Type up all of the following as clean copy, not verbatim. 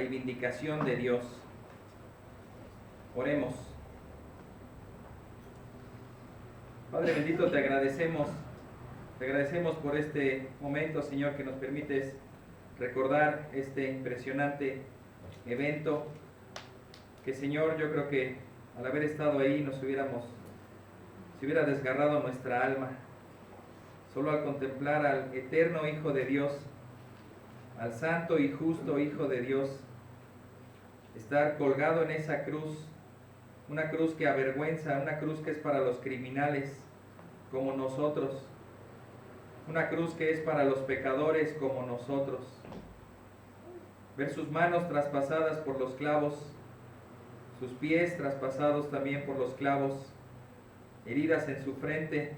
reivindicación de Dios. Oremos. Padre bendito, te agradecemos por este momento, Señor, que nos permites recordar este impresionante evento, que, Señor, yo creo que al haber estado ahí se hubiera desgarrado nuestra alma, solo al contemplar al eterno Hijo de Dios, al santo y justo Hijo de Dios, estar colgado en esa cruz, una cruz que avergüenza, una cruz que es para los criminales como nosotros, una cruz que es para los pecadores como nosotros. Ver sus manos traspasadas por los clavos, sus pies traspasados también por los clavos, heridas en su frente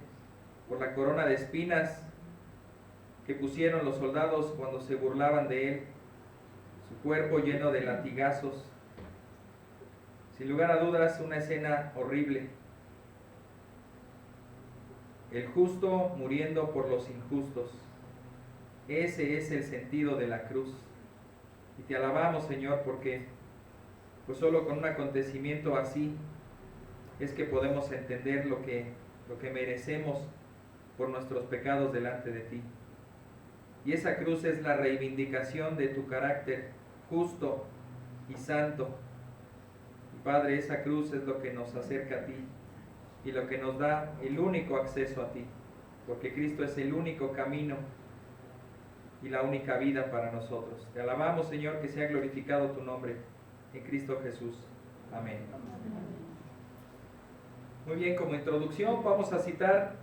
por la corona de espinas que pusieron los soldados cuando se burlaban de él, su cuerpo lleno de latigazos. Sin lugar a dudas, una escena horrible. El justo muriendo por los injustos. Ese es el sentido de la cruz. Y te alabamos, Señor, porque pues solo con un acontecimiento así es que podemos entender lo que merecemos por nuestros pecados delante de ti. Y esa cruz es la reivindicación de tu carácter justo y santo. Y Padre, esa cruz es lo que nos acerca a ti y lo que nos da el único acceso a ti, porque Cristo es el único camino y la única vida para nosotros. Te alabamos, Señor, que sea glorificado tu nombre en Cristo Jesús. Amén. Muy bien, como introducción vamos a citar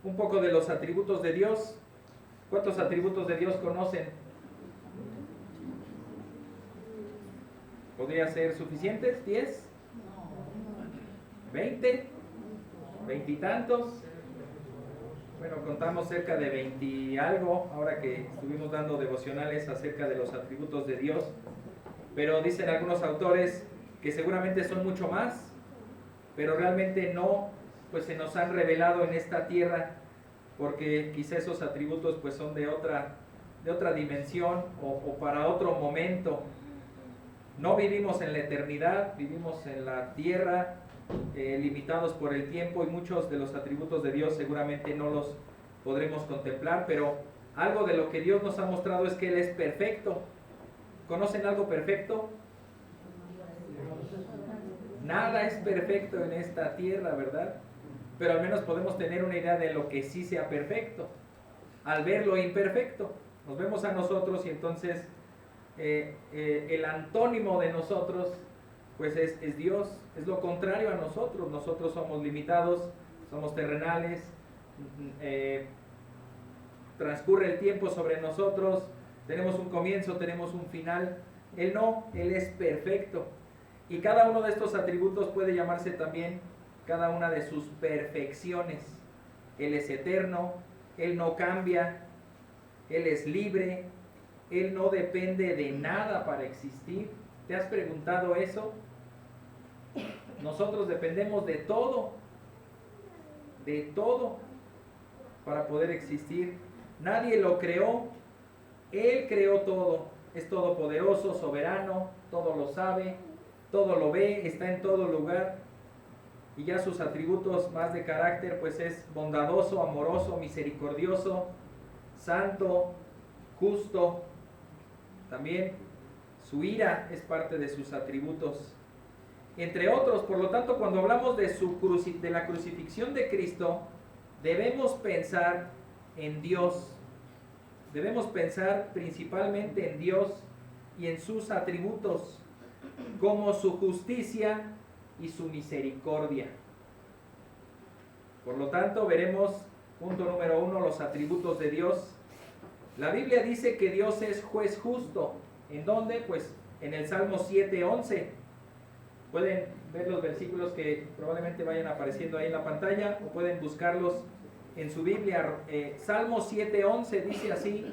un poco de los atributos de Dios. ¿Cuántos atributos de Dios conocen? ¿Podría ser suficientes? ¿10? ¿20? ¿20 y tantos? Bueno, contamos cerca de 20 y algo, ahora que estuvimos dando devocionales acerca de los atributos de Dios. Pero dicen algunos autores que seguramente son mucho más, pero realmente no, pues se nos han revelado en esta tierra, porque quizá esos atributos pues son de otra dimensión o para otro momento. No vivimos en la eternidad, vivimos en la tierra, limitados por el tiempo, y muchos de los atributos de Dios seguramente no los podremos contemplar, pero algo de lo que Dios nos ha mostrado es que Él es perfecto. ¿Conocen algo perfecto? Nada es perfecto en esta tierra, ¿verdad? Pero al menos podemos tener una idea de lo que sí sea perfecto, al ver lo imperfecto. Nos vemos a nosotros y entonces el antónimo de nosotros pues es Dios, es lo contrario a nosotros. Nosotros somos limitados, somos terrenales, transcurre el tiempo sobre nosotros, tenemos un comienzo, tenemos un final. Él no, Él es perfecto. Y cada uno de estos atributos puede llamarse también cada una de sus perfecciones. Él es eterno, Él no cambia, Él es libre, Él no depende de nada para existir. ¿Te has preguntado eso? Nosotros dependemos de todo para poder existir. Nadie lo creó, Él creó todo. Es todopoderoso, soberano, todo lo sabe, todo lo ve, está en todo lugar. Y ya sus atributos más de carácter pues es bondadoso, amoroso, misericordioso, santo, justo. También su ira es parte de sus atributos, entre otros. Por lo tanto, cuando hablamos de la crucifixión de Cristo, debemos pensar en Dios. Debemos pensar principalmente en Dios y en sus atributos, como su justicia y su misericordia. Por lo tanto, veremos, punto número 1, los atributos de Dios. La Biblia dice que Dios es juez justo. ¿En dónde? Pues en el Salmo 7:11. Pueden ver los versículos que probablemente vayan apareciendo ahí en la pantalla, o pueden buscarlos en su Biblia. Salmo 7:11 dice así: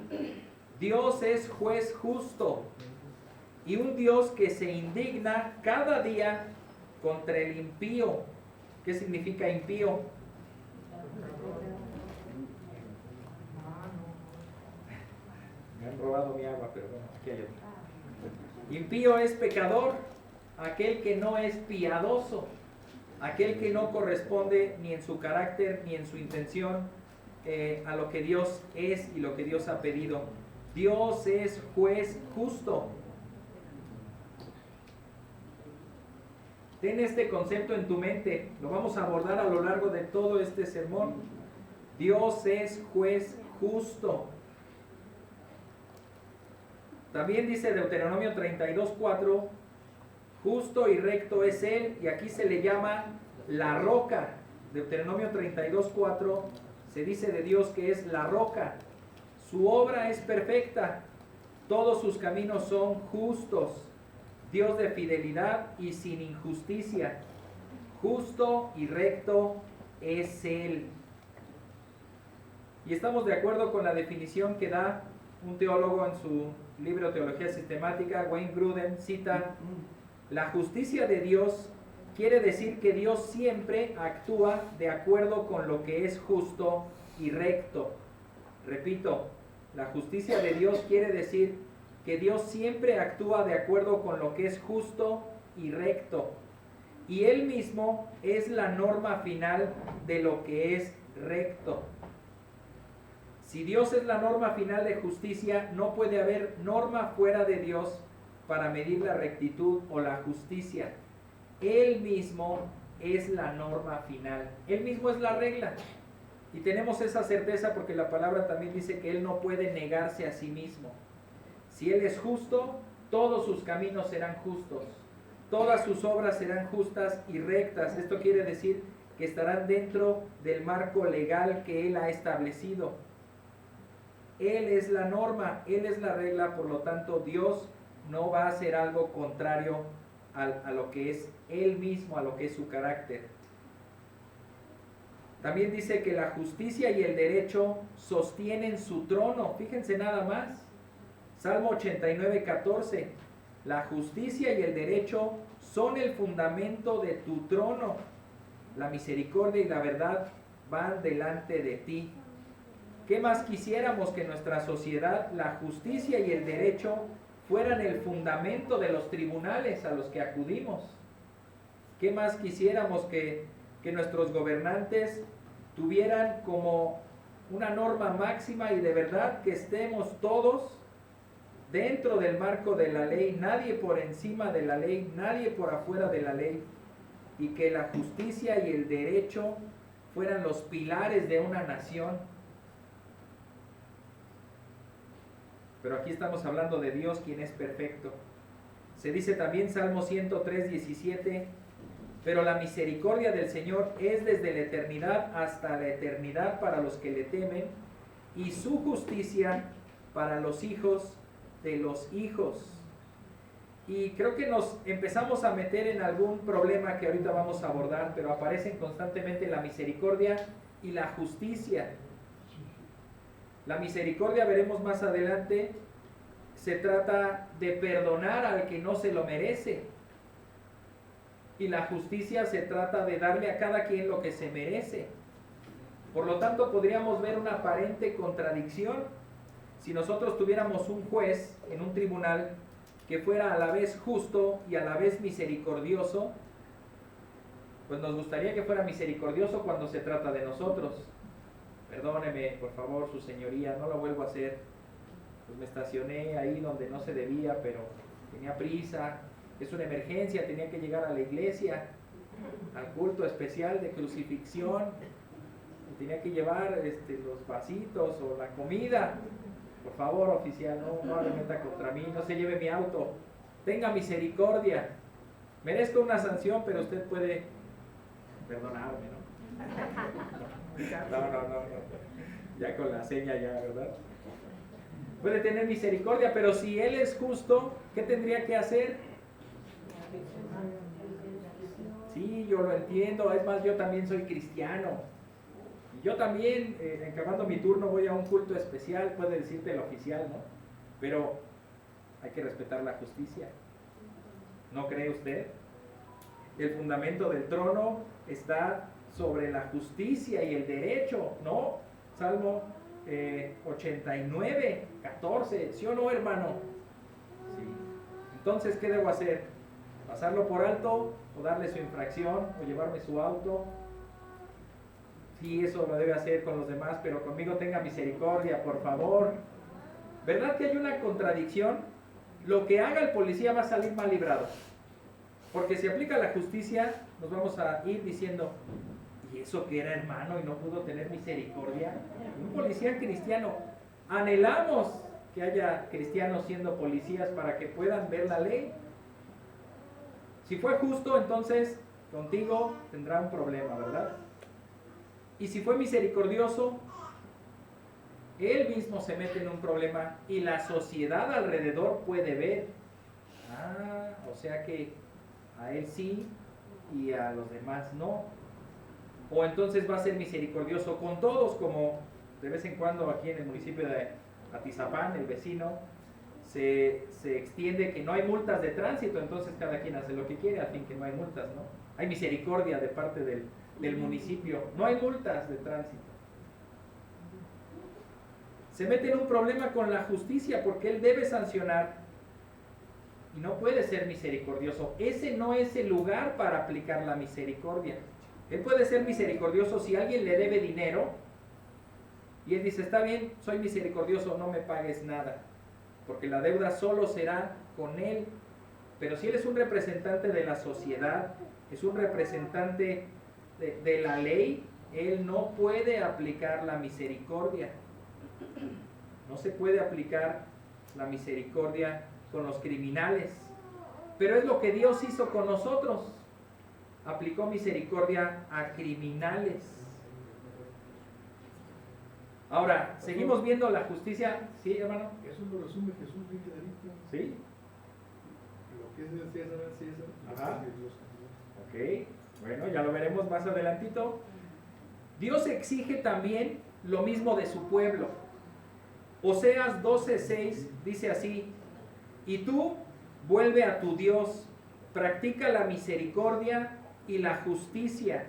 Dios es juez justo y un Dios que se indigna cada día contra el impío. ¿Qué significa impío? Me han robado mi agua, pero bueno, aquí hay otra. Impío es pecador, aquel que no es piadoso, aquel que no corresponde ni en su carácter ni en su intención a lo que Dios es y lo que Dios ha pedido. Dios es juez justo. Ten este concepto en tu mente, lo vamos a abordar a lo largo de todo este sermón. Dios es juez justo. También dice Deuteronomio 32:4, justo y recto es Él, y aquí se le llama la roca. Deuteronomio 32:4 se dice de Dios que es la roca. Su obra es perfecta, todos sus caminos son justos. Dios de fidelidad y sin injusticia. Justo y recto es Él. Y estamos de acuerdo con la definición que da un teólogo en su libro Teología Sistemática. Wayne Grudem cita: la justicia de Dios quiere decir que Dios siempre actúa de acuerdo con lo que es justo y recto. Repito, la justicia de Dios quiere decir que Dios siempre actúa de acuerdo con lo que es justo y recto. Y Él mismo es la norma final de lo que es recto. Si Dios es la norma final de justicia, no puede haber norma fuera de Dios para medir la rectitud o la justicia. Él mismo es la norma final. Él mismo es la regla. Y tenemos esa certeza porque la palabra también dice que Él no puede negarse a sí mismo. Si Él es justo, todos sus caminos serán justos. Todas sus obras serán justas y rectas. Esto quiere decir que estarán dentro del marco legal que Él ha establecido. Él es la norma, Él es la regla, por lo tanto Dios no va a hacer algo contrario a lo que es Él mismo, a lo que es su carácter. También dice que la justicia y el derecho sostienen su trono. Fíjense nada más. Salmo 89:14. La justicia y el derecho son el fundamento de tu trono. La misericordia y la verdad van delante de ti. ¿Qué más quisiéramos que en nuestra sociedad la justicia y el derecho fueran el fundamento de los tribunales a los que acudimos? ¿Qué más quisiéramos que nuestros gobernantes tuvieran como una norma máxima y de verdad que estemos todos dentro del marco de la ley, nadie por encima de la ley, nadie por afuera de la ley, y que la justicia y el derecho fueran los pilares de una nación? Pero aquí estamos hablando de Dios, quien es perfecto. Se dice también Salmo 103:17, pero la misericordia del Señor es desde la eternidad hasta la eternidad para los que le temen, y su justicia para los hijos de los hijos. Y creo que nos empezamos a meter en algún problema que ahorita vamos a abordar, pero aparecen constantemente la misericordia y la justicia. La misericordia, veremos más adelante, se trata de perdonar al que no se lo merece. Y la justicia se trata de darle a cada quien lo que se merece. Por lo tanto, podríamos ver una aparente contradicción si nosotros tuviéramos un juez en un tribunal que fuera a la vez justo y a la vez misericordioso. Pues nos gustaría que fuera misericordioso cuando se trata de nosotros. Perdóneme, por favor, su señoría, no lo vuelvo a hacer. Pues me estacioné ahí donde no se debía, pero tenía prisa. Es una emergencia, tenía que llegar a la iglesia, al culto especial de crucifixión. Tenía que llevar los vasitos o la comida. Por favor, oficial, no arremeta contra mí, no se lleve mi auto. Tenga misericordia. Merezco una sanción, pero usted puede perdonarme, ¿no? No. Ya con la seña ya, ¿verdad? Puede tener misericordia, pero si Él es justo, ¿qué tendría que hacer? Sí, yo lo entiendo. Es más, yo también soy cristiano. Yo también, acabando mi turno, voy a un culto especial, puede decirte el oficial, ¿no? Pero hay que respetar la justicia. ¿No cree usted? El fundamento del trono está sobre la justicia y el derecho, ¿no? Salmo 89:14, ¿sí o no, hermano? Sí. Entonces, ¿qué debo hacer? ¿Pasarlo por alto o darle su infracción o llevarme su auto? Sí, eso lo debe hacer con los demás, pero conmigo tenga misericordia, por favor. ¿Verdad que hay una contradicción? Lo que haga el policía va a salir mal librado. Porque si aplica la justicia, nos vamos a ir diciendo, ¿y eso que era hermano y no pudo tener misericordia? Un policía cristiano. Anhelamos que haya cristianos siendo policías para que puedan ver la ley. Si fue justo, entonces contigo tendrá un problema, ¿verdad? Y si fue misericordioso, él mismo se mete en un problema y la sociedad alrededor puede ver. O sea que a él sí y a los demás no. O entonces va a ser misericordioso con todos, como de vez en cuando aquí en el municipio de Atizapán, el vecino, se extiende que no hay multas de tránsito, entonces cada quien hace lo que quiere, al fin que no hay multas, ¿no? Hay misericordia de parte del municipio, no hay multas de tránsito. Se mete en un problema con la justicia porque él debe sancionar y no puede ser misericordioso. Ese no es el lugar para aplicar la misericordia. Él puede ser misericordioso si alguien le debe dinero y él dice, está bien, soy misericordioso, no me pagues nada, porque la deuda solo será con él. Pero si él es un representante de la sociedad, es un representante de la ley, él no puede aplicar la misericordia. No se puede aplicar la misericordia con los criminales. Pero es lo que Dios hizo con nosotros. Aplicó misericordia a criminales. Ahora, seguimos viendo la justicia. ¿Sí, hermano? Eso lo resume Jesús bien clarito. ¿Sí? Lo que es de César al César, lo Ajá. que es de Dios a Dios. Ok, bueno, ya lo veremos más adelantito. Dios exige también lo mismo de su pueblo. Oseas 12:6 dice así: y tú vuelve a tu Dios, practica la misericordia y la justicia,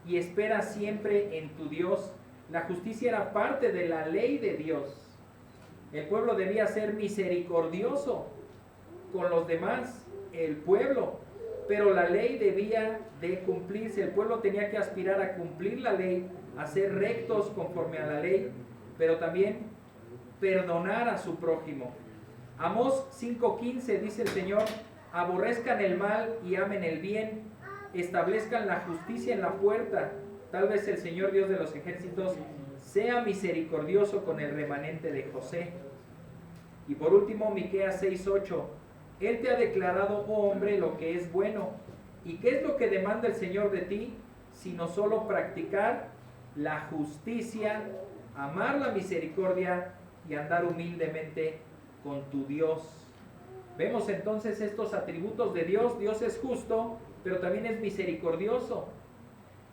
y espera siempre en tu Dios. La justicia era parte de la ley de Dios. El pueblo debía ser misericordioso con los demás, el pueblo, pero la ley debía de cumplirse. El pueblo tenía que aspirar a cumplir la ley, a ser rectos conforme a la ley, pero también perdonar a su prójimo. Amós 5:15 dice el Señor: aborrezcan el mal y amen el bien, establezcan la justicia en la puerta. Tal vez el Señor Dios de los ejércitos sea misericordioso con el remanente de José. Y por último, Miqueas 6:8: Él te ha declarado, oh hombre, lo que es bueno. ¿Y qué es lo que demanda el Señor de ti? Sino solo practicar la justicia, amar la misericordia y andar humildemente con tu Dios. Vemos entonces estos atributos de Dios. Dios es justo, pero también es misericordioso.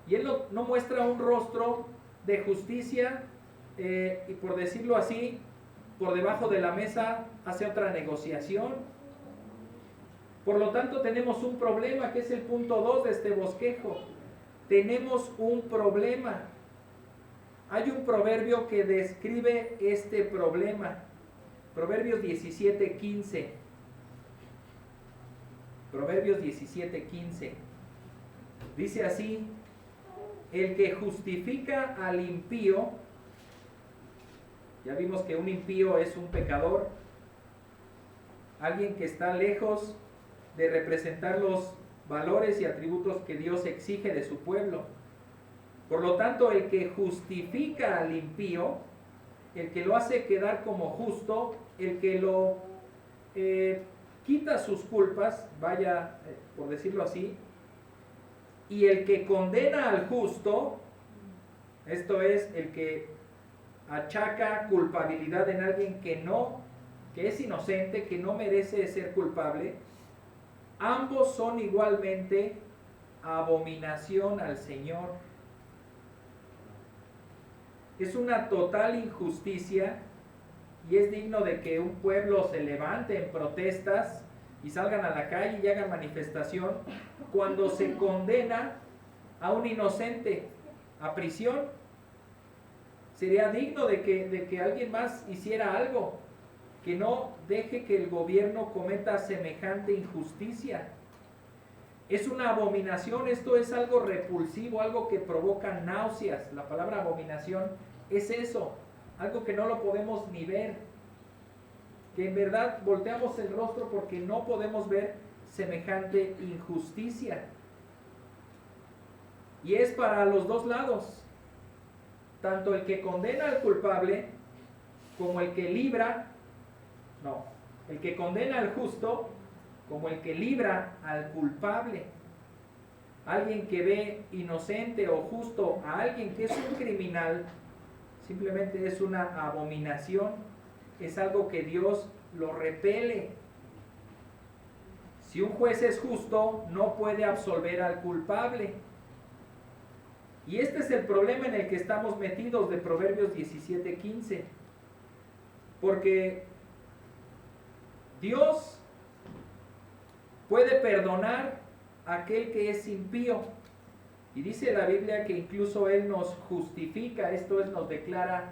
Y Él no muestra un rostro de justicia y, por decirlo así, por debajo de la mesa hace otra negociación. Por lo tanto, tenemos un problema, que es el punto 2 de este bosquejo. Tenemos un problema. Hay un proverbio que describe este problema. Proverbios 17:15. Proverbios 17:15. Dice así: el que justifica al impío, ya vimos que un impío es un pecador, alguien que está lejos de representar los valores y atributos que Dios exige de su pueblo. Por lo tanto, el que justifica al impío, el que lo hace quedar como justo, el que lo quita sus culpas, vaya, por decirlo así, y el que condena al justo, esto es, el que achaca culpabilidad en alguien que es inocente, que no merece ser culpable, ambos son igualmente abominación al Señor. Es una total injusticia y es digno de que un pueblo se levante en protestas y salgan a la calle y hagan manifestación cuando se condena a un inocente a prisión. Sería digno de que alguien más hiciera algo. que no deje que el gobierno cometa semejante injusticia. Es una abominación, esto es algo repulsivo, algo que provoca náuseas. La palabra abominación es eso, algo que no lo podemos ni ver, que en verdad volteamos el rostro porque no podemos ver semejante injusticia. Y es para los dos lados, tanto el que condena al culpable como el que el que condena al justo como el que libra al culpable. Alguien que ve inocente o justo a alguien que es un criminal, simplemente es una abominación, es algo que Dios lo repele. Si un juez es justo, no puede absolver al culpable. Y este es el problema en el que estamos metidos de Proverbios 17:15. Porque Dios puede perdonar a aquel que es impío. Y dice la Biblia que incluso Él nos justifica, esto es, nos declara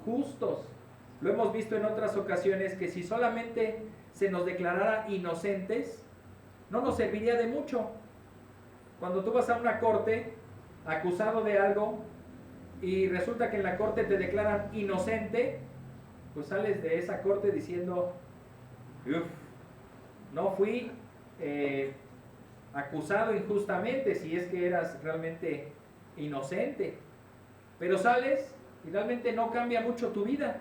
justos. Lo hemos visto en otras ocasiones que si solamente se nos declarara inocentes, no nos serviría de mucho. Cuando tú vas a una corte acusado de algo y resulta que en la corte te declaran inocente, pues sales de esa corte diciendo, uff, no fui acusado injustamente, si es que eras realmente inocente. Pero sales y realmente no cambia mucho tu vida,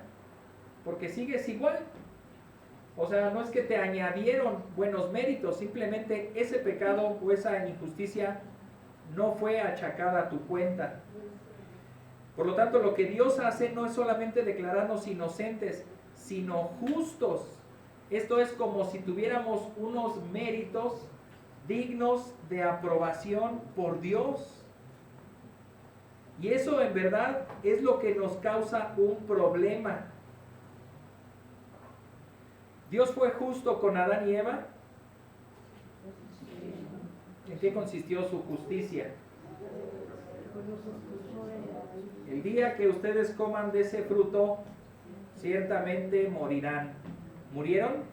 porque sigues igual. O sea, no es que te añadieron buenos méritos, simplemente ese pecado o esa injusticia no fue achacada a tu cuenta. Por lo tanto, lo que Dios hace no es solamente declararnos inocentes, sino justos. Esto es como si tuviéramos unos méritos dignos de aprobación por Dios. Y eso en verdad es lo que nos causa un problema. ¿Dios fue justo con Adán y Eva? ¿En qué consistió su justicia? El día que ustedes coman de ese fruto, ciertamente morirán. ¿Murieron?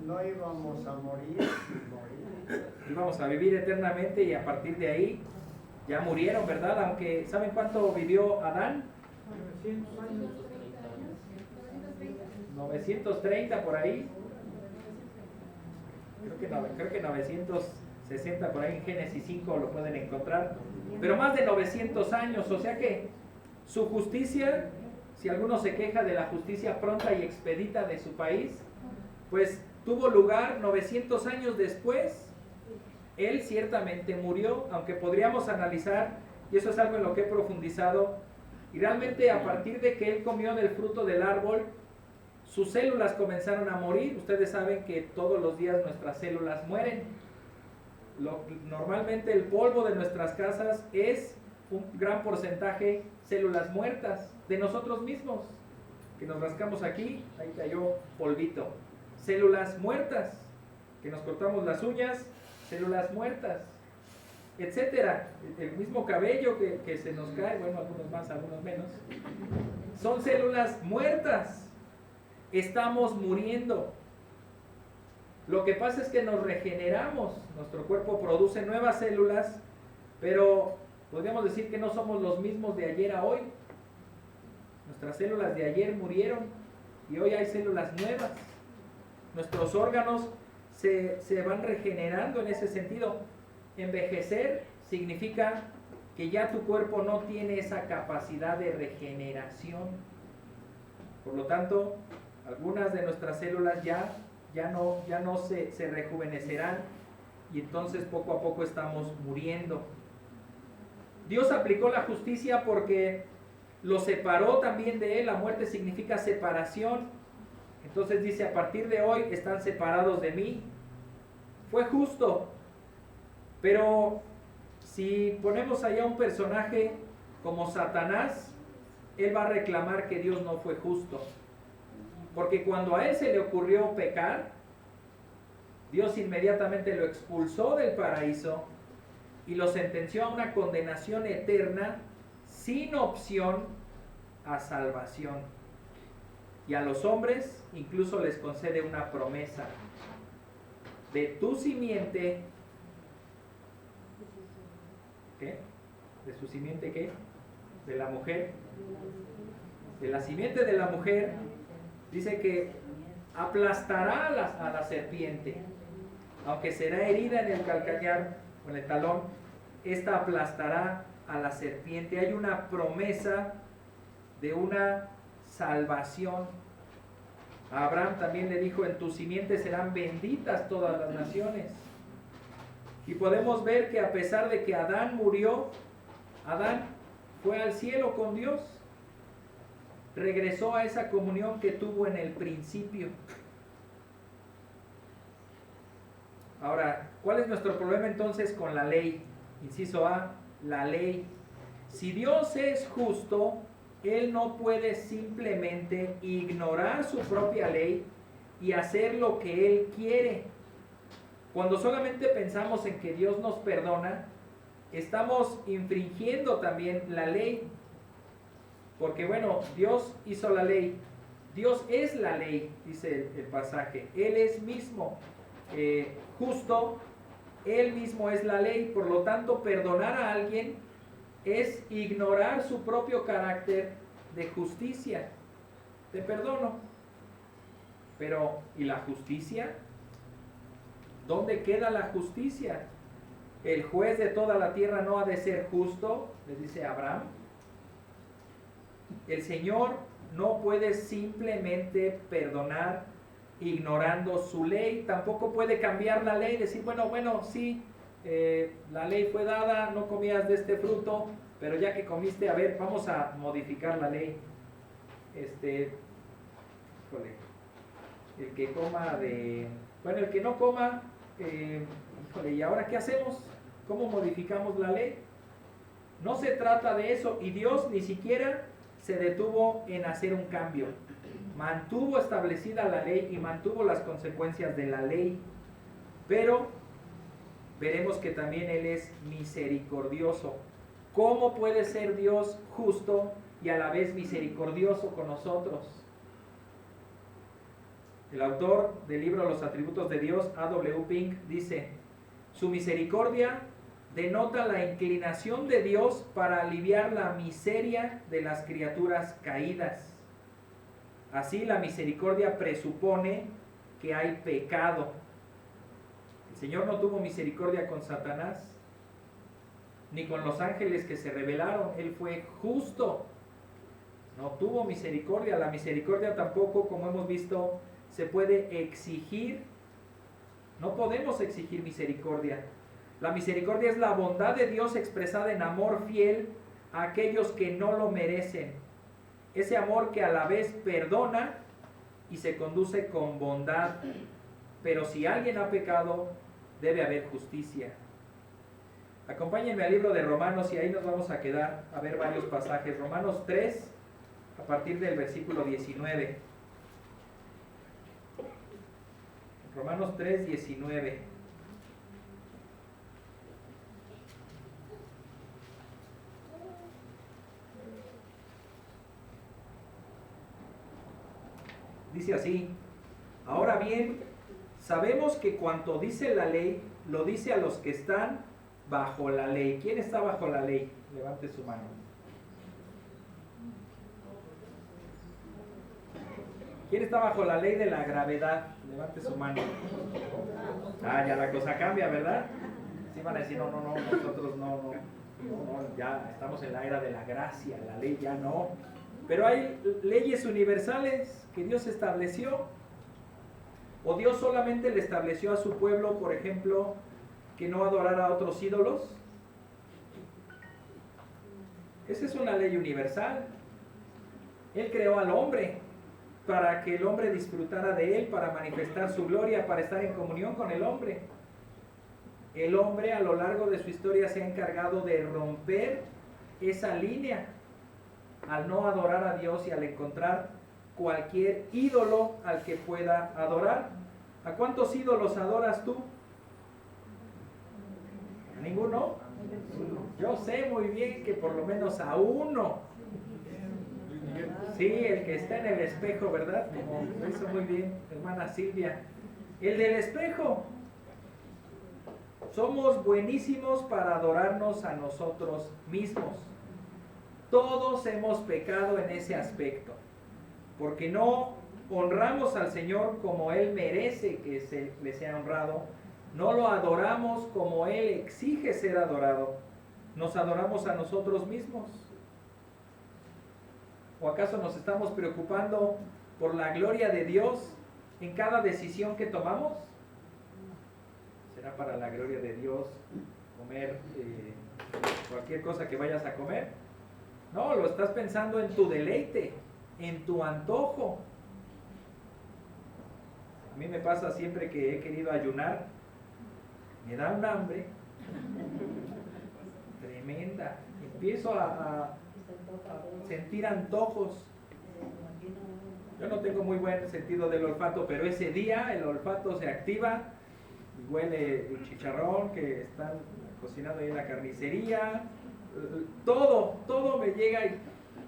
No íbamos a morir. Íbamos a vivir eternamente y a partir de ahí ya murieron, ¿verdad? Aunque, ¿saben cuánto vivió Adán? 930 por ahí. Creo que 960 por ahí en Génesis 5 lo pueden encontrar. Pero más de 900 años, o sea que su justicia, si alguno se queja de la justicia pronta y expedita de su país, pues tuvo lugar 900 años después. Él ciertamente murió, aunque podríamos analizar, y eso es algo en lo que he profundizado, y realmente a partir de que él comió del fruto del árbol, sus células comenzaron a morir. Ustedes saben que todos los días nuestras células mueren. Normalmente el polvo de nuestras casas es un gran porcentaje células muertas de nosotros mismos, que nos rascamos aquí, ahí cayó polvito, células muertas, que nos cortamos las uñas, células muertas, etcétera. El mismo cabello que se nos cae, bueno, algunos más, algunos menos, son células muertas. Estamos muriendo. Lo que pasa es que nos regeneramos, nuestro cuerpo produce nuevas células, pero podríamos decir que no somos los mismos de ayer a hoy. Nuestras células de ayer murieron y hoy hay células nuevas. Nuestros órganos se van regenerando en ese sentido. Envejecer significa que ya tu cuerpo no tiene esa capacidad de regeneración. Por lo tanto, algunas de nuestras células ya no se rejuvenecerán y entonces poco a poco estamos muriendo. Dios aplicó la justicia porque lo separó también de él. La muerte significa separación. Entonces dice, a partir de hoy están separados de mí. Fue justo. Pero si ponemos allá un personaje como Satanás, él va a reclamar que Dios no fue justo. Porque cuando a él se le ocurrió pecar, Dios inmediatamente lo expulsó del paraíso y lo sentenció a una condenación eterna sin opción a salvación. Y a los hombres incluso les concede una promesa. De tu simiente, ¿qué? ¿De su simiente qué? De la mujer. De la simiente de la mujer, dice que aplastará a la serpiente. Aunque será herida en el calcañar o en el talón, esta aplastará a la serpiente. Hay una promesa de una salvación. A Abraham también le dijo: en tu simiente serán benditas todas las naciones. Y podemos ver que a pesar de que Adán murió, Adán fue al cielo con Dios, regresó a esa comunión que tuvo en el principio. Ahora, ¿cuál es nuestro problema entonces con la ley? Inciso A, la ley. Si Dios es justo, Él no puede simplemente ignorar su propia ley y hacer lo que Él quiere. Cuando solamente pensamos en que Dios nos perdona, estamos infringiendo también la ley. Porque bueno, Dios hizo la ley. Dios es la ley, dice el pasaje. Él es mismo justo, Él mismo es la ley. Por lo tanto, perdonar a alguien es ignorar su propio carácter de justicia. Te perdono. Pero, ¿y la justicia? ¿Dónde queda la justicia? El juez de toda la tierra no ha de ser justo, le dice Abraham. El Señor no puede simplemente perdonar ignorando su ley. Tampoco puede cambiar la ley, decir, bueno, sí, la ley fue dada, no comías de este fruto, pero ya que comiste, a ver, vamos a modificar la ley. El que coma el que no coma, ¿y ahora qué hacemos? ¿Cómo modificamos la ley? No se trata de eso, y Dios ni siquiera se detuvo en hacer un cambio. Mantuvo establecida la ley y mantuvo las consecuencias de la ley, pero veremos que también Él es misericordioso. ¿Cómo puede ser Dios justo y a la vez misericordioso con nosotros? El autor del libro Los Atributos de Dios, A.W. Pink, dice: su misericordia denota la inclinación de Dios para aliviar la miseria de las criaturas caídas. Así, la misericordia presupone que hay pecado. El Señor no tuvo misericordia con Satanás, ni con los ángeles que se rebelaron. Él fue justo, no tuvo misericordia. La misericordia tampoco, como hemos visto, se puede exigir. No podemos exigir misericordia. La misericordia es la bondad de Dios expresada en amor fiel a aquellos que no lo merecen. Ese amor que a la vez perdona y se conduce con bondad. Pero si alguien ha pecado, debe haber justicia. Acompáñenme al libro de Romanos y ahí nos vamos a quedar a ver varios pasajes. Romanos 3, a partir del versículo 19. Romanos 3, 19. Dice así: ahora bien, sabemos que cuanto dice la ley, lo dice a los que están bajo la ley. ¿Quién está bajo la ley? Levante su mano. ¿Quién está bajo la ley de la gravedad? Levante su mano. Ah, ya la cosa cambia, ¿verdad? Sí van a decir, no, nosotros no, ya estamos en la era de la gracia, la ley ya no. Pero hay leyes universales que Dios estableció. ¿O Dios solamente le estableció a su pueblo, por ejemplo, que no adorara a otros ídolos? Esa es una ley universal. Él creó al hombre para que el hombre disfrutara de él, para manifestar su gloria, para estar en comunión con el hombre. El hombre a lo largo de su historia se ha encargado de romper esa línea al no adorar a Dios y al encontrar cualquier ídolo al que pueda adorar. ¿A cuántos ídolos adoras tú? ¿A ninguno? Yo sé muy bien que por lo menos a uno. Miguel. Sí, el que está en el espejo, ¿verdad? Como lo hizo muy bien, hermana Silvia. El del espejo. Somos buenísimos para adorarnos a nosotros mismos. Todos hemos pecado en ese aspecto, porque no honramos al Señor como Él merece que le sea honrado, no lo adoramos como Él exige ser adorado, nos adoramos a nosotros mismos. ¿O acaso nos estamos preocupando por la gloria de Dios en cada decisión que tomamos? ¿Será para la gloria de Dios comer cualquier cosa que vayas a comer? No, lo estás pensando en tu deleite, en tu antojo. A mí me pasa siempre que he querido ayunar, me da un hambre tremenda. Empiezo a sentir antojos. Yo no tengo muy buen sentido del olfato, pero ese día el olfato se activa y huele el chicharrón que están cocinando ahí en la carnicería. Todo me llega y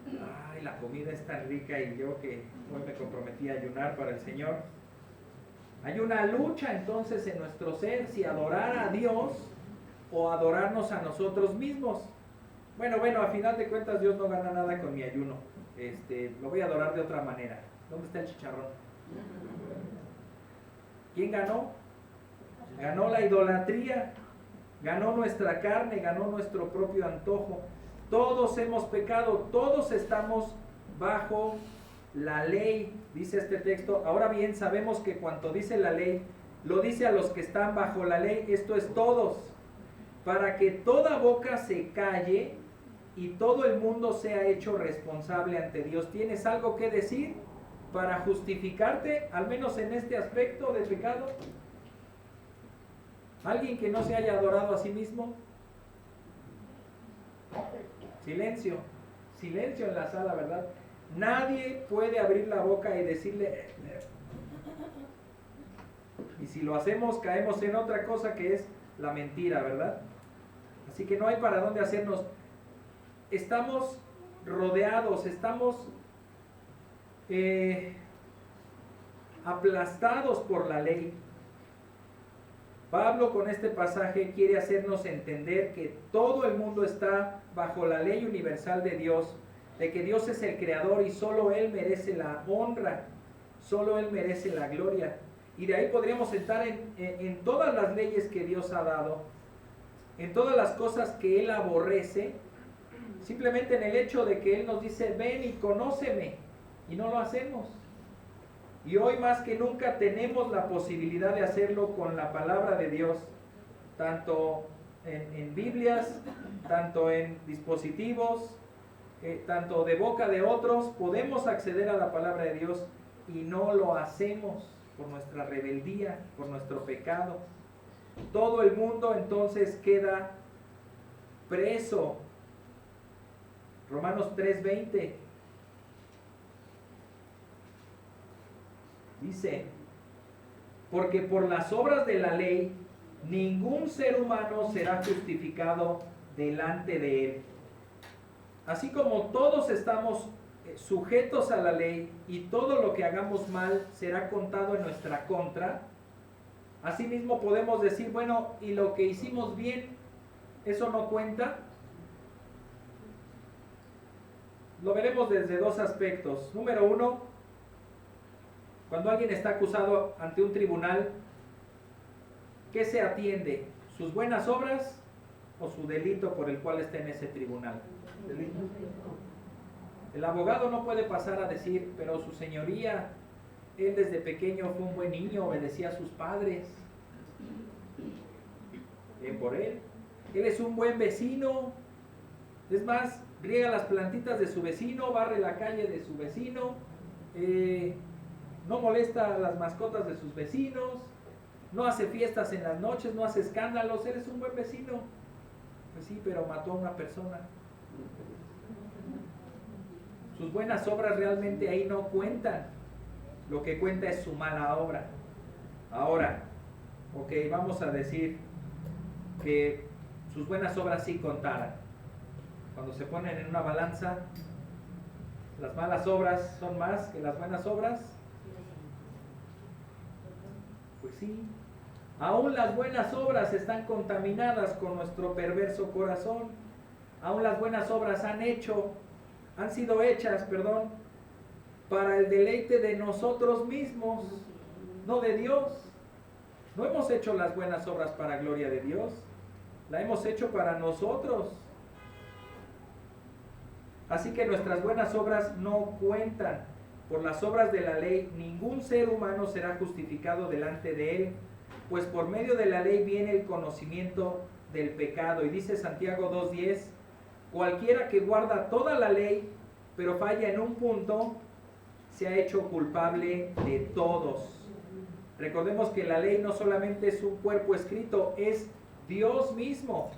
ay, la comida es tan rica, y yo que hoy me comprometí a ayunar para el Señor. Hay una lucha entonces en nuestro ser, si adorar a Dios o adorarnos a nosotros mismos. Bueno, a final de cuentas Dios no gana nada con mi ayuno. Lo voy a adorar de otra manera. ¿Dónde está el chicharrón? ¿Quién ganó? Ganó la idolatría, ganó nuestra carne, ganó nuestro propio antojo. Todos hemos pecado, todos estamos bajo la ley, dice este texto. Ahora bien, sabemos que cuanto dice la ley, lo dice a los que están bajo la ley, esto es todos, para que toda boca se calle y todo el mundo sea hecho responsable ante Dios. ¿Tienes algo que decir para justificarte, al menos en este aspecto de pecado? ¿Alguien que no se haya adorado a sí mismo? Silencio en la sala, ¿verdad? Nadie puede abrir la boca y decirle... Y si lo hacemos, caemos en otra cosa que es la mentira, ¿verdad? Así que no hay para dónde hacernos. Estamos rodeados, estamos aplastados por la ley. Pablo con este pasaje quiere hacernos entender que todo el mundo está bajo la ley universal de Dios, de que Dios es el creador y solo Él merece la honra, solo Él merece la gloria. Y de ahí podríamos entrar en todas las leyes que Dios ha dado, en todas las cosas que Él aborrece, simplemente en el hecho de que Él nos dice, ven y conóceme, y no lo hacemos. Y hoy más que nunca tenemos la posibilidad de hacerlo con la palabra de Dios, tanto en Biblias, tanto en dispositivos, tanto de boca de otros. Podemos acceder a la palabra de Dios y no lo hacemos por nuestra rebeldía, por nuestro pecado. Todo el mundo entonces queda preso. Romanos 3:20 dice, porque por las obras de la ley ningún ser humano será justificado delante de él. Así como todos estamos sujetos a la ley y todo lo que hagamos mal será contado en nuestra contra, asimismo podemos decir, bueno, y lo que hicimos bien, ¿eso no cuenta? Lo veremos desde dos aspectos. Número uno, cuando alguien está acusado ante un tribunal, ¿qué se atiende? ¿Sus buenas obras o su delito por el cual está en ese tribunal? Delito. El abogado no puede pasar a decir, pero su señoría, él desde pequeño fue un buen niño, obedecía a sus padres. Bien por él. Él es un buen vecino. Es más, riega las plantitas de su vecino, barre la calle de su vecino, no molesta a las mascotas de sus vecinos, no hace fiestas en las noches, no hace escándalos. Eres un buen vecino. Pues sí, pero mató a una persona. Sus buenas obras realmente ahí no cuentan. Lo que cuenta es su mala obra. Ahora, ok, vamos a decir que sus buenas obras sí contaran. Cuando se ponen en una balanza, ¿Las malas obras son más que las buenas obras? Pues sí. Aún las buenas obras están contaminadas con nuestro perverso corazón. Aún las buenas obras han sido hechas, para el deleite de nosotros mismos, no de Dios. No hemos hecho las buenas obras para gloria de Dios, la hemos hecho para nosotros. Así que nuestras buenas obras no cuentan. Por las obras de la ley, ningún ser humano será justificado delante de él, pues por medio de la ley viene el conocimiento del pecado. Y dice Santiago 2:10, cualquiera que guarda toda la ley, pero falla en un punto, se ha hecho culpable de todos. Recordemos que la ley no solamente es un cuerpo escrito, es Dios mismo.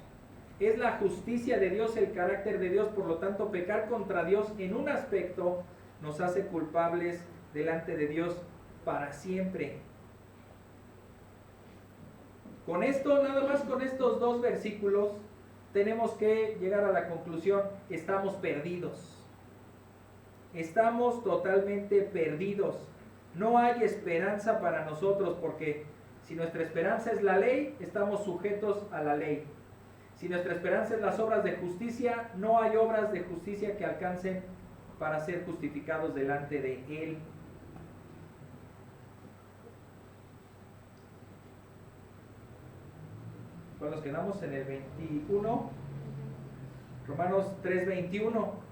Es la justicia de Dios, el carácter de Dios. Por lo tanto, pecar contra Dios en un aspecto nos hace culpables delante de Dios para siempre. Con esto, nada más con estos 2 versículos, tenemos que llegar a la conclusión: estamos perdidos. Estamos totalmente perdidos. No hay esperanza para nosotros, porque si nuestra esperanza es la ley, estamos sujetos a la ley. Si nuestra esperanza es las obras de justicia, no hay obras de justicia que alcancen para ser justificados delante de Él. Pues nos quedamos en el 21, Romanos 3:21.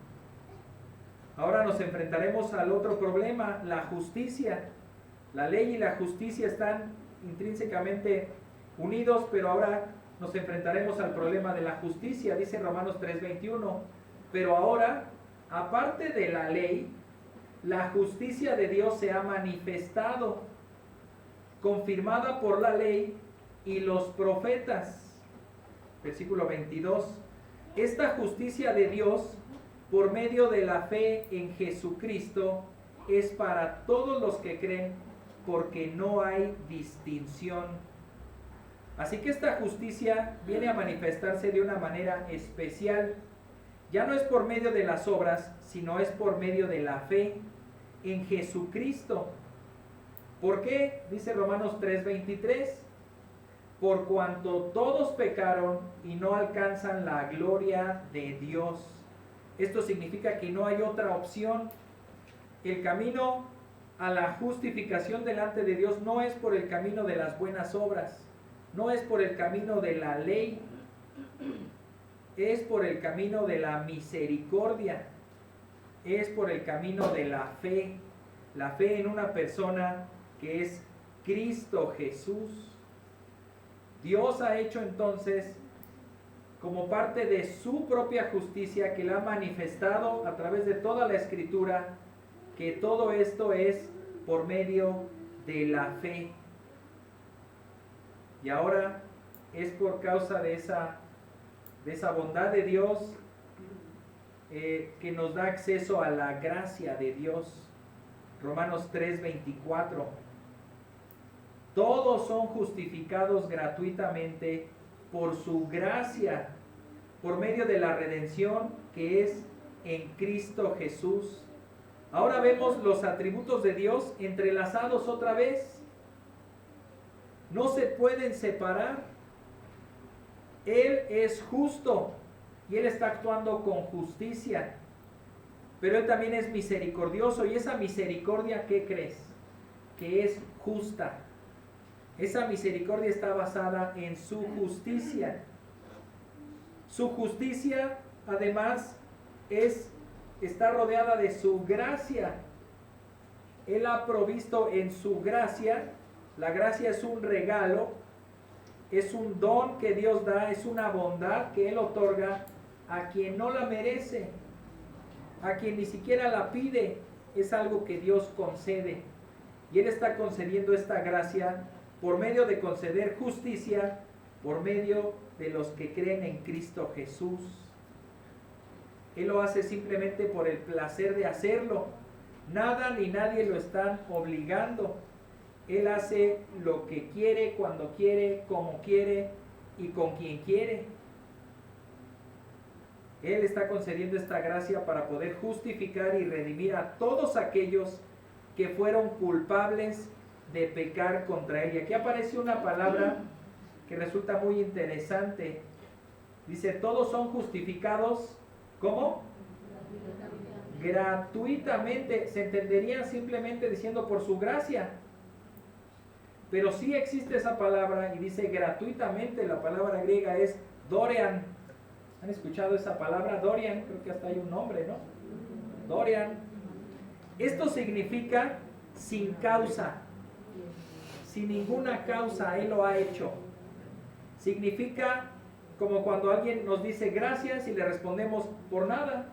Ahora nos enfrentaremos al otro problema, la justicia. La ley y la justicia están intrínsecamente unidos, pero ahora nos enfrentaremos al problema de la justicia. Dice Romanos 3:21, pero ahora, aparte de la ley, la justicia de Dios se ha manifestado, confirmada por la ley y los profetas. Versículo 22, esta justicia de Dios, por medio de la fe en Jesucristo, es para todos los que creen, porque no hay distinción. Así que esta justicia viene a manifestarse de una manera especial. Ya no es por medio de las obras, sino es por medio de la fe en Jesucristo. ¿Por qué? Dice Romanos 3:23, por cuanto todos pecaron y no alcanzan la gloria de Dios. Esto significa que no hay otra opción. El camino a la justificación delante de Dios no es por el camino de las buenas obras, no es por el camino de la ley, es por el camino de la misericordia, es por el camino de la fe en una persona que es Cristo Jesús. Dios ha hecho entonces, como parte de su propia justicia, que la ha manifestado a través de toda la Escritura, que todo esto es por medio de la fe. Y ahora es por causa de esa bondad de Dios que nos da acceso a la gracia de Dios. Romanos 3:24. Todos son justificados gratuitamente por su gracia, por medio de la redención que es en Cristo Jesús. Ahora vemos los atributos de Dios entrelazados otra vez. No se pueden separar. Él es justo y Él está actuando con justicia, pero Él también es misericordioso, y esa misericordia, ¿qué crees? Que es justa. Esa misericordia está basada en su justicia. Su justicia, además, está rodeada de su gracia. Él ha provisto en su gracia. La gracia es un regalo, es un don que Dios da, es una bondad que Él otorga a quien no la merece, a quien ni siquiera la pide. Es algo que Dios concede, y Él está concediendo esta gracia por medio de conceder justicia, por medio de los que creen en Cristo Jesús. Él lo hace simplemente por el placer de hacerlo. Nada ni nadie lo están obligando. Él hace lo que quiere, cuando quiere, como quiere y con quien quiere. Él está concediendo esta gracia para poder justificar y redimir a todos aquellos que fueron culpables de pecar contra Él. Y aquí aparece una palabra que resulta muy interesante. Dice, todos son justificados, ¿cómo? Gratuitamente. Se entendería simplemente diciendo por su gracia. Pero sí existe esa palabra y dice gratuitamente. La palabra griega es dorean. ¿Han escuchado esa palabra? Dorian, creo que hasta hay un nombre, ¿no? Dorian. Esto significa sin causa. Sin ninguna causa, Él lo ha hecho. Significa como cuando alguien nos dice gracias y le respondemos por nada.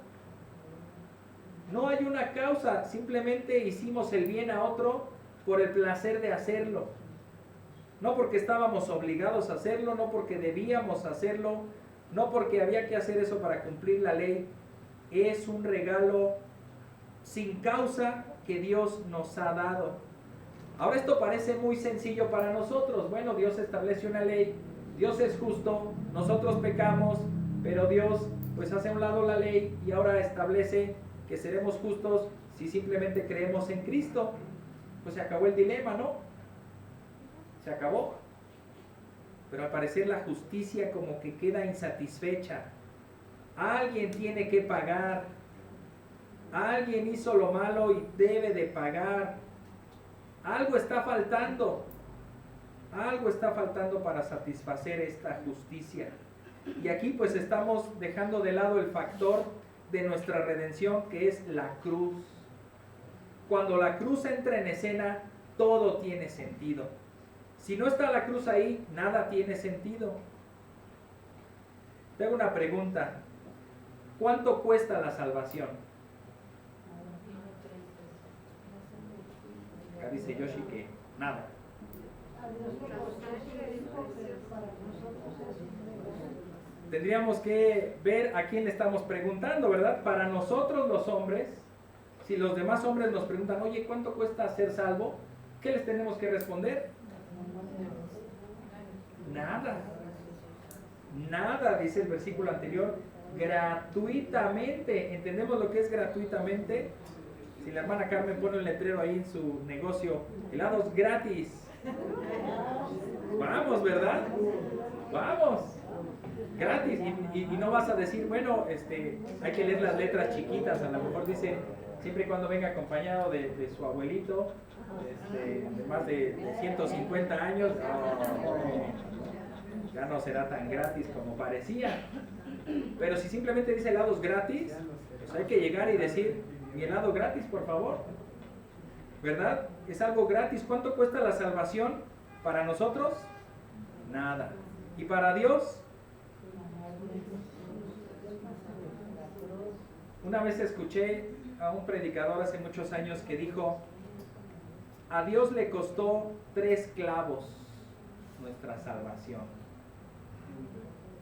No hay una causa, simplemente hicimos el bien a otro por el placer de hacerlo. No porque estábamos obligados a hacerlo, no porque debíamos hacerlo, no porque había que hacer eso para cumplir la ley. Es un regalo sin causa que Dios nos ha dado. Ahora esto parece muy sencillo para nosotros. Bueno, Dios establece una ley, Dios es justo, nosotros pecamos, pero Dios pues hace a un lado la ley y ahora establece que seremos justos si simplemente creemos en Cristo. Pues se acabó el dilema, ¿no? Se acabó. Pero al parecer la justicia como que queda insatisfecha. Alguien tiene que pagar. Alguien hizo lo malo y debe de pagar. Algo está faltando. Algo está faltando para satisfacer esta justicia. Y aquí pues estamos dejando de lado el factor de nuestra redención, que es la cruz. Cuando la cruz entra en escena, todo tiene sentido. Si no está la cruz ahí, nada tiene sentido. Te hago una pregunta. ¿Cuánto cuesta la salvación? Acá dice Yoshi que nada. Tendríamos que ver a quién le estamos preguntando, ¿verdad? Para nosotros los hombres, si los demás hombres nos preguntan, oye, ¿cuánto cuesta ser salvo? ¿Qué les tenemos que responder? Nada. Nada, dice el versículo anterior, gratuitamente. ¿Entendemos lo que es gratuitamente? Si la hermana Carmen pone un letrero ahí en su negocio, helados gratis. Vamos, ¿verdad? Vamos. Gratis. Y no vas a decir, bueno, hay que leer las letras chiquitas. A lo mejor dice, siempre y cuando venga acompañado de su abuelito, de más de 150 años, ya no será tan gratis como parecía. Pero si simplemente dice helados gratis, pues hay que llegar y decir, mi helado gratis, por favor. ¿Verdad? Es algo gratis. ¿Cuánto cuesta la salvación para nosotros? Nada. ¿Y para Dios? Una vez escuché a un predicador hace muchos años que dijo, a Dios le costó 3 clavos nuestra salvación.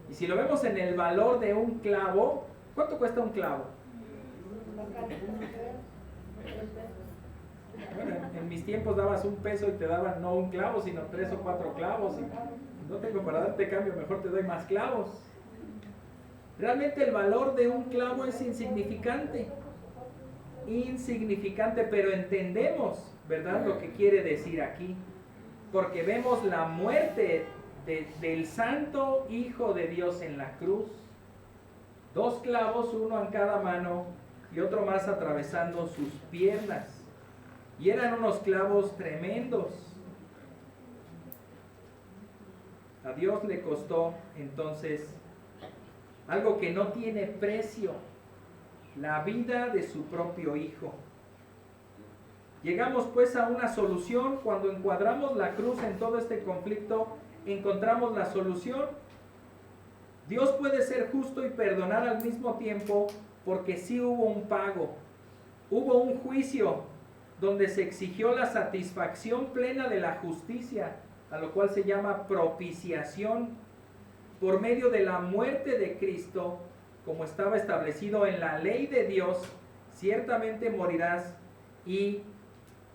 Y si lo vemos en el valor de un clavo, ¿cuánto cuesta un clavo? Bueno, en mis tiempos dabas $1 y te daban no un clavo, sino 3 o 4 clavos. Y no tengo para darte cambio, mejor te doy más clavos. Realmente el valor de un clavo es insignificante. Insignificante, pero entendemos, ¿verdad?, lo que quiere decir aquí. Porque vemos la muerte del Santo Hijo de Dios en la cruz. 2 clavos, uno en cada mano y otro más atravesando sus piernas. Y eran unos clavos tremendos. A Dios le costó entonces algo que no tiene precio, la vida de su propio Hijo. Llegamos pues a una solución. Cuando encuadramos la cruz en todo este conflicto, encontramos la solución. Dios puede ser justo y perdonar al mismo tiempo, porque sí hubo un pago, hubo un juicio donde se exigió la satisfacción plena de la justicia, a lo cual se llama propiciación, por medio de la muerte de Cristo, como estaba establecido en la ley de Dios. Ciertamente morirás, y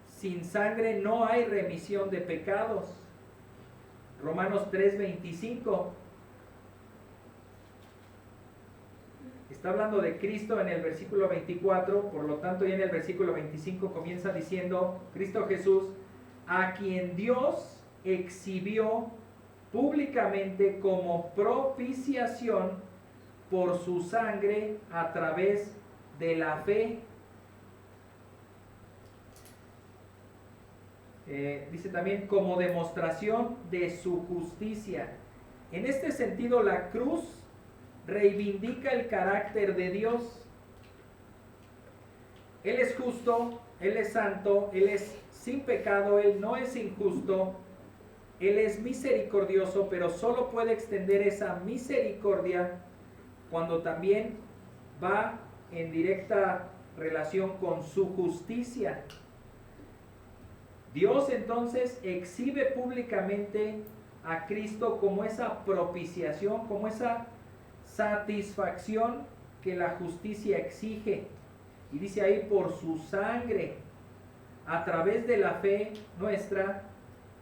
sin sangre no hay remisión de pecados. Romanos 3:25. Está hablando de Cristo en el versículo 24, por lo tanto ya en el versículo 25 comienza diciendo, Cristo Jesús, a quien Dios exhibió públicamente como propiciación por su sangre a través de la fe. Dice también como demostración de su justicia. En este sentido, la cruz reivindica el carácter de Dios. Él es justo, Él es santo, Él es sin pecado, Él no es injusto, Él es misericordioso, pero solo puede extender esa misericordia cuando también va en directa relación con su justicia. Dios entonces exhibe públicamente a Cristo como esa propiciación, como esa satisfacción que la justicia exige. Y dice ahí, por su sangre, a través de la fe nuestra,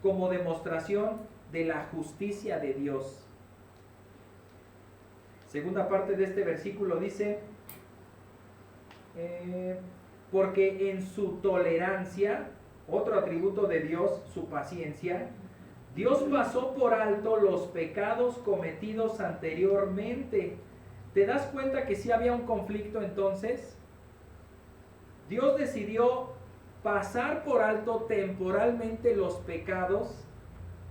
como demostración de la justicia de Dios. Segunda parte de este versículo dice, porque en su tolerancia, otro atributo de Dios, su paciencia, Dios pasó por alto los pecados cometidos anteriormente. ¿Te das cuenta que sí había un conflicto entonces? Dios decidió pasar por alto temporalmente los pecados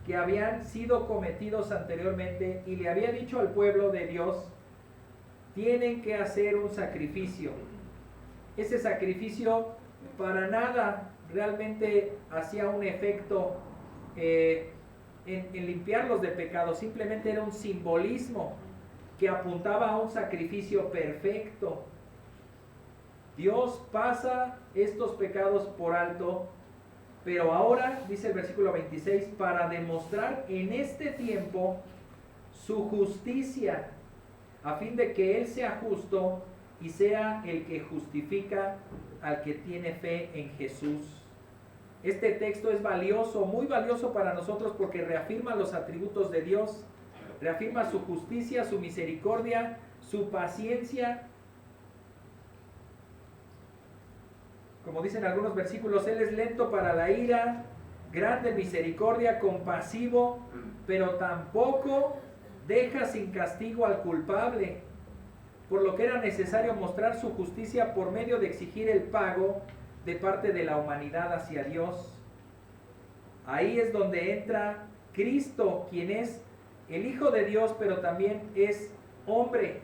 que habían sido cometidos anteriormente y le había dicho al pueblo de Dios, tienen que hacer un sacrificio. Ese sacrificio para nada realmente hacía un efecto en limpiarlos de pecado, simplemente era un simbolismo que apuntaba a un sacrificio perfecto. Dios pasa estos pecados por alto, pero ahora, dice el versículo 26, para demostrar en este tiempo su justicia, a fin de que Él sea justo y sea el que justifica al que tiene fe en Jesús. Este texto es valioso, muy valioso para nosotros porque reafirma los atributos de Dios, reafirma su justicia, su misericordia, su paciencia. Como dicen algunos versículos, Él es lento para la ira, grande en misericordia, compasivo, pero tampoco deja sin castigo al culpable, por lo que era necesario mostrar su justicia por medio de exigir el pago de parte de la humanidad hacia Dios. Ahí es donde entra Cristo, quien es el Hijo de Dios, pero también es hombre.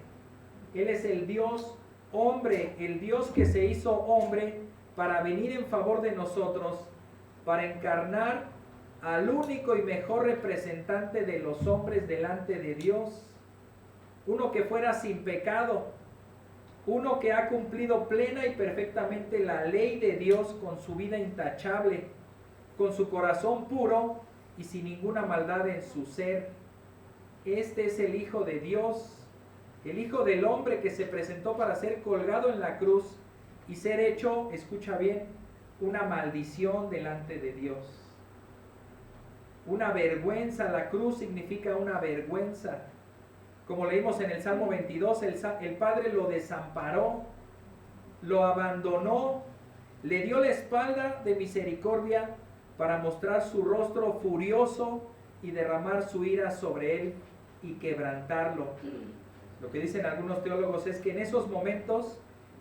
Él es el Dios hombre, el Dios que se hizo hombre para venir en favor de nosotros, para encarnar al único y mejor representante de los hombres delante de Dios, uno que fuera sin pecado, uno que ha cumplido plena y perfectamente la ley de Dios con su vida intachable, con su corazón puro y sin ninguna maldad en su ser. Este es el Hijo de Dios, el Hijo del hombre que se presentó para ser colgado en la cruz y ser hecho, escucha bien, una maldición delante de Dios. Una vergüenza, la cruz significa una vergüenza. Como leímos en el Salmo 22, el Padre lo desamparó, lo abandonó, le dio la espalda de misericordia para mostrar su rostro furioso y derramar su ira sobre él y quebrantarlo. Lo que dicen algunos teólogos es que en esos momentos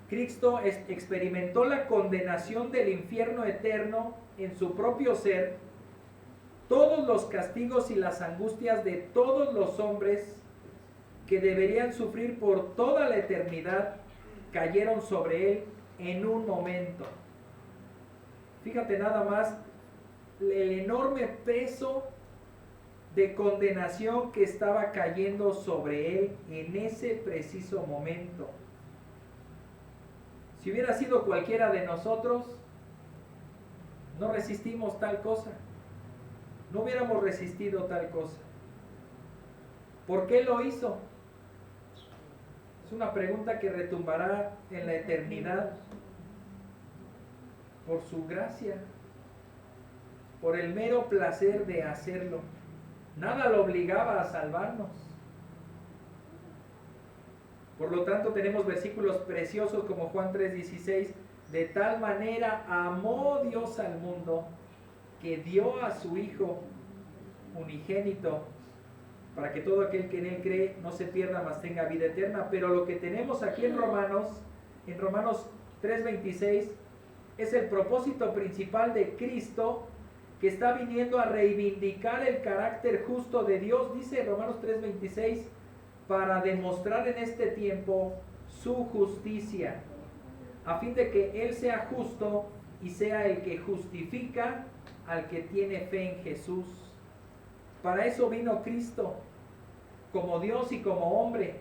Cristo experimentó la condenación del infierno eterno en su propio ser. Todos los castigos y las angustias de todos los hombres que deberían sufrir por toda la eternidad cayeron sobre él en un momento. Fíjate nada más el enorme peso de condenación que estaba cayendo sobre él en ese preciso momento. Si hubiera sido cualquiera de nosotros, no resistimos tal cosa. No hubiéramos resistido tal cosa. ¿Por qué lo hizo? Es una pregunta que retumbará en la eternidad. Por su gracia, por el mero placer de hacerlo. Nada lo obligaba a salvarnos. Por lo tanto, tenemos versículos preciosos como Juan 3:16, de tal manera amó Dios al mundo que dio a su Hijo unigénito, para que todo aquel que en Él cree no se pierda, mas tenga vida eterna. Pero lo que tenemos aquí en Romanos 3:26, es el propósito principal de Cristo, que está viniendo a reivindicar el carácter justo de Dios, dice Romanos 3:26, para demostrar en este tiempo su justicia, a fin de que Él sea justo y sea el que justifica al que tiene fe en Jesús. Para eso vino Cristo, como Dios y como hombre,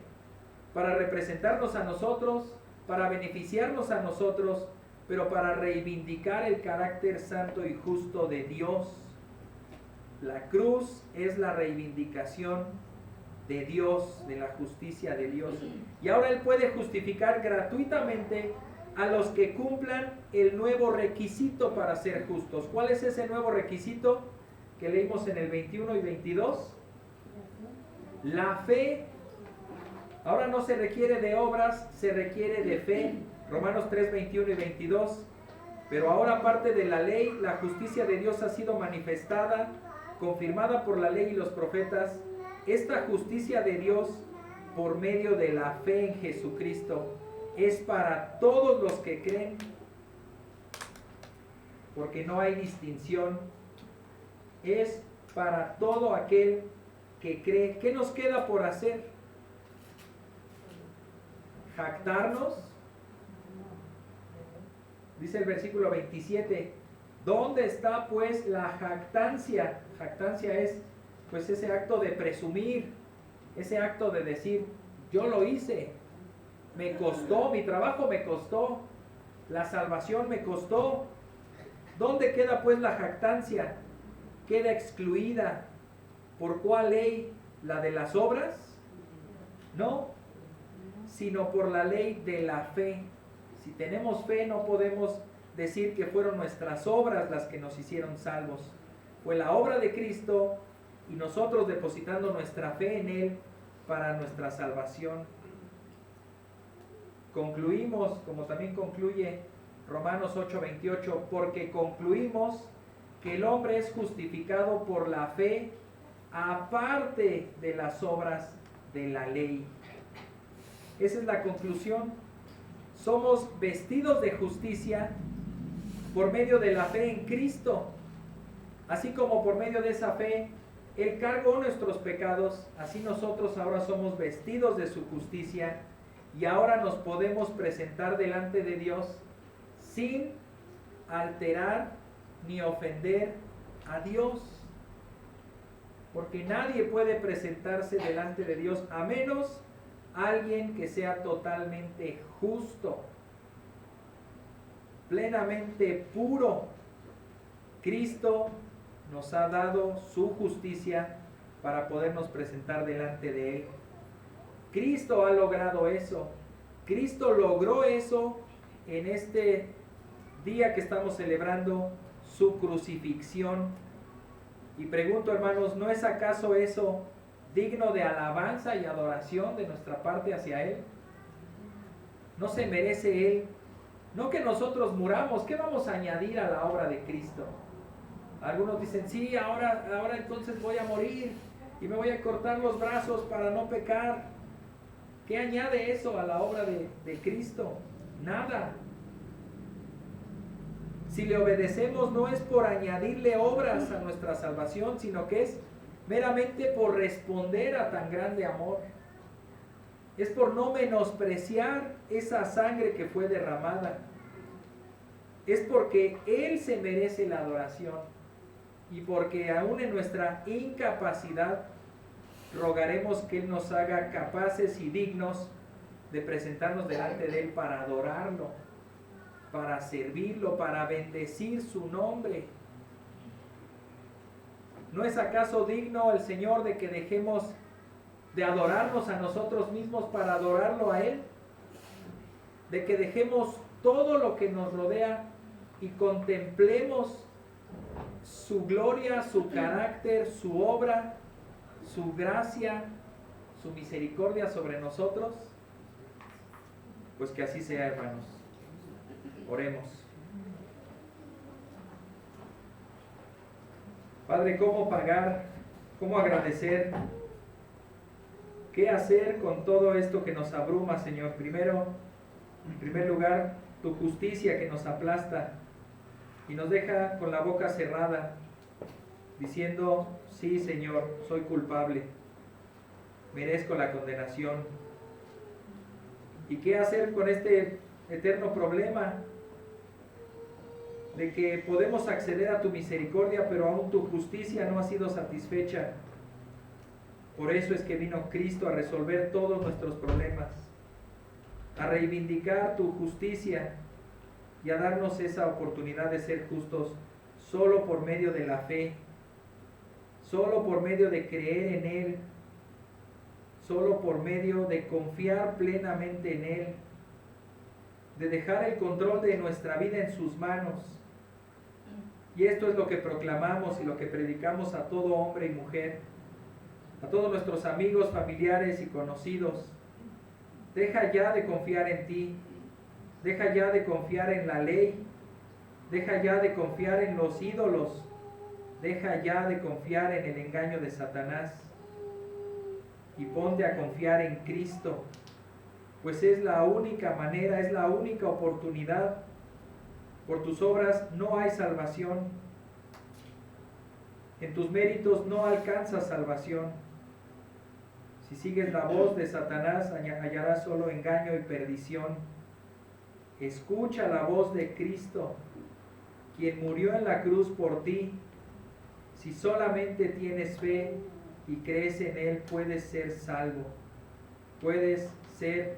para representarnos a nosotros, para beneficiarnos a nosotros, pero para reivindicar el carácter santo y justo de Dios. La cruz es la reivindicación de Dios, de la justicia de Dios. Y ahora Él puede justificar gratuitamente a los que cumplan el nuevo requisito para ser justos. ¿Cuál es ese nuevo requisito que leímos en el 21 y 22? La fe. Ahora no se requiere de obras, se requiere de fe. Romanos 3, 21 y 22. Pero ahora, aparte de la ley, la justicia de Dios ha sido manifestada, confirmada por la ley y los profetas. Esta justicia de Dios, por medio de la fe en Jesucristo, es para todos los que creen, porque no hay distinción. Es para todo aquel que cree. ¿Qué nos queda por hacer? ¿Jactarnos? Dice el versículo 27, ¿dónde está pues la jactancia? Jactancia es pues ese acto de presumir, ese acto de decir, yo lo hice, me costó, mi trabajo me costó, la salvación me costó. ¿Dónde queda pues la jactancia? Queda excluida. ¿Por cuál ley? ¿La de las obras? No, sino por la ley de la fe. Si tenemos fe, no podemos decir que fueron nuestras obras las que nos hicieron salvos. Fue la obra de Cristo y nosotros depositando nuestra fe en Él para nuestra salvación. Concluimos, como también concluye Romanos 8:28, porque concluimos que el hombre es justificado por la fe aparte de las obras de la ley. Esa es la conclusión. Somos vestidos de justicia por medio de la fe en Cristo. Así como por medio de esa fe Él cargó nuestros pecados, así nosotros ahora somos vestidos de su justicia y ahora nos podemos presentar delante de Dios sin alterar ni ofender a Dios. Porque nadie puede presentarse delante de Dios a menos alguien que sea totalmente justo, plenamente puro. Cristo nos ha dado su justicia para podernos presentar delante de Él. Cristo ha logrado eso. Cristo logró eso en este día que estamos celebrando su crucifixión. Y pregunto, hermanos, ¿no es acaso eso digno de alabanza y adoración de nuestra parte hacia Él? ¿No se merece Él? No que nosotros muramos, ¿qué vamos a añadir a la obra de Cristo? Algunos dicen, sí, ahora entonces voy a morir y me voy a cortar los brazos para no pecar. ¿Qué añade eso a la obra de Cristo? Nada. Si le obedecemos no es por añadirle obras a nuestra salvación, sino que es meramente por responder a tan grande amor. Es por no menospreciar esa sangre que fue derramada. Es porque Él se merece la adoración y porque aún en nuestra incapacidad rogaremos que Él nos haga capaces y dignos de presentarnos delante de Él para adorarlo, para servirlo, para bendecir su nombre. ¿No es acaso digno el Señor de que dejemos de adorarnos a nosotros mismos para adorarlo a Él? De que dejemos todo lo que nos rodea y contemplemos su gloria, su carácter, su obra, su gracia, su misericordia sobre nosotros. Pues que así sea, hermanos. Oremos. Padre, ¿cómo pagar? ¿Cómo agradecer? ¿Qué hacer con todo esto que nos abruma, Señor? Primero, en primer lugar, tu justicia que nos aplasta y nos deja con la boca cerrada, diciendo, sí, Señor, soy culpable, merezco la condenación. ¿Y qué hacer con este eterno problema de que podemos acceder a tu misericordia, pero aún tu justicia no ha sido satisfecha? Por eso es que vino Cristo a resolver todos nuestros problemas, a reivindicar tu justicia y a darnos esa oportunidad de ser justos solo por medio de la fe, solo por medio de creer en Él, solo por medio de confiar plenamente en Él, de dejar el control de nuestra vida en sus manos. Y esto es lo que proclamamos y lo que predicamos a todo hombre y mujer, a todos nuestros amigos, familiares y conocidos. Deja ya de confiar en ti, deja ya de confiar en la ley, deja ya de confiar en los ídolos, deja ya de confiar en el engaño de Satanás y ponte a confiar en Cristo, pues es la única manera, es la única oportunidad. Por tus obras no hay salvación, en tus méritos no alcanzas salvación. Si sigues la voz de Satanás, hallarás solo engaño y perdición. Escucha la voz de Cristo, quien murió en la cruz por ti. Si solamente tienes fe y crees en Él, puedes ser salvo. Puedes ser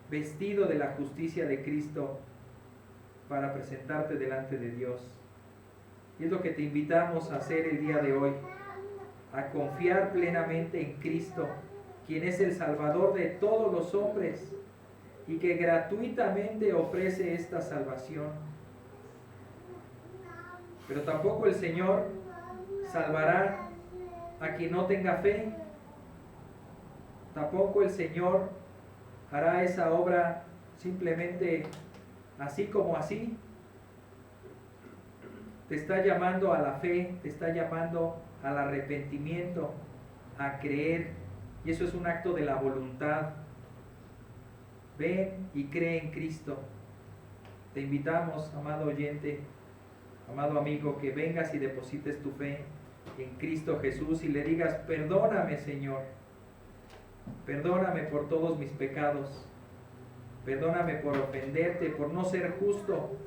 vestido de la justicia de Cristo para presentarte delante de Dios. Y es lo que te invitamos a hacer el día de hoy, a confiar plenamente en Cristo, quien es el Salvador de todos los hombres y que gratuitamente ofrece esta salvación. Pero tampoco el Señor salvará a quien no tenga fe. Tampoco el Señor hará esa obra simplemente así como así. Te está llamando a la fe, te está llamando al arrepentimiento, a creer, y eso es un acto de la voluntad. Ven y cree en Cristo. Te invitamos, amado oyente, amado amigo, que vengas y deposites tu fe en Cristo Jesús y le digas, perdóname, Señor, perdóname por todos mis pecados, perdóname por ofenderte, por no ser justo.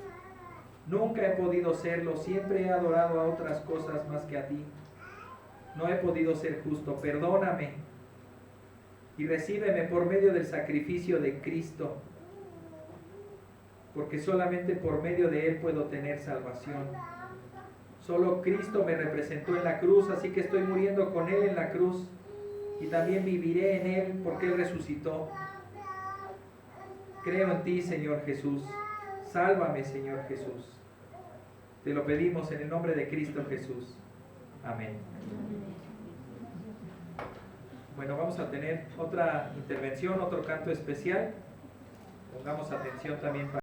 Nunca he podido serlo, siempre he adorado a otras cosas más que a ti. No he podido ser justo, perdóname y recíbeme por medio del sacrificio de Cristo, porque solamente por medio de Él puedo tener salvación. Solo Cristo me representó en la cruz, así que estoy muriendo con Él en la cruz y también viviré en Él porque Él resucitó. Creo en ti, Señor Jesús. Sálvame, Señor Jesús. Te lo pedimos en el nombre de Cristo Jesús. Amén. Bueno, vamos a tener otra intervención, otro canto especial. Pongamos atención también para